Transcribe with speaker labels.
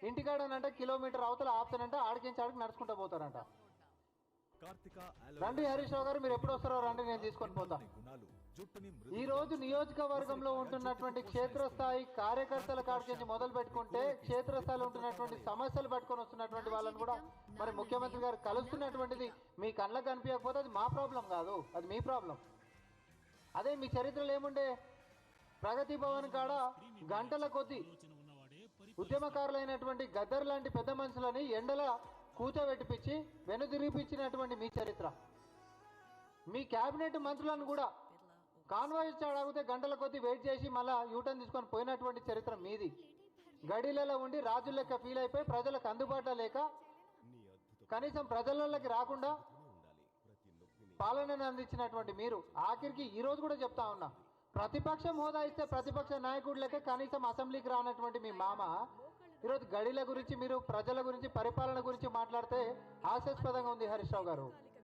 Speaker 1: ఇంటికాడనంట kilometre అవతల ఆపుతానంట, ఆడికించి ఆడికి నడుచుకుంటూ పోతారంట. రండి హరీష్ రావు గారు, మీరు ఎప్పుడు వస్తారో రండి, నేను తీసుకొని పోతా. ఈ రోజు నియోజకవర్గంలో ఉంటున్నటువంటి క్షేత్రస్థాయి కార్యకర్తల కాడికి మొదలు పెట్టుకుంటే క్షేత్రస్థాయిలో ఉంటున్నటువంటి సమస్యలు పట్టుకొని వస్తున్నటువంటి వాళ్ళని కూడా మరి ముఖ్యమంత్రి గారు కలుస్తున్నటువంటిది మీ కళ్ళకు కనిపించకపోతే అది మా ప్రాబ్లం కాదు, అది మీ ప్రాబ్లం. అదే మీ చరిత్రలో ఏముండే, ప్రగతి భవన్ కాడ గంటల కొద్ది ఉద్యమకారులైనటువంటి గద్దర్ లాంటి పెద్ద మనుషులని ఎండల కూర్చోబెట్టిపించి వెనుదిరిపించినటువంటి మీ చరిత్ర. మీ కేబినెట్ మంత్రులను కూడా కాన్వాయ్ అడిగితే గంటల కొద్ది వెయిట్ చేసి మళ్ళీ యూటర్న్ తీసుకొని పోయినటువంటి చరిత్ర మీది. గడిలలో ఉండి రాజుల లెక్క ఫీల్ అయిపోయి ప్రజలకు అందుబాటులో లేక కనీసం ప్రజలకి రాకుండా పాలనను అందించినటువంటి మీరు ఆఖరికి ఈ రోజు కూడా చెప్తా ఉన్నా, ప్రతిపక్షం హోదా ఇస్తే ప్రతిపక్ష నాయకుడు లెక్క కనీసం అసెంబ్లీకి రానటువంటి మీ మామ ఈరోజు గడిల గురించి, మీరు ప్రజల గురించి, పరిపాలన గురించి మాట్లాడితే హాస్యాస్పదంగా ఉంది హరీష్ రావు గారు.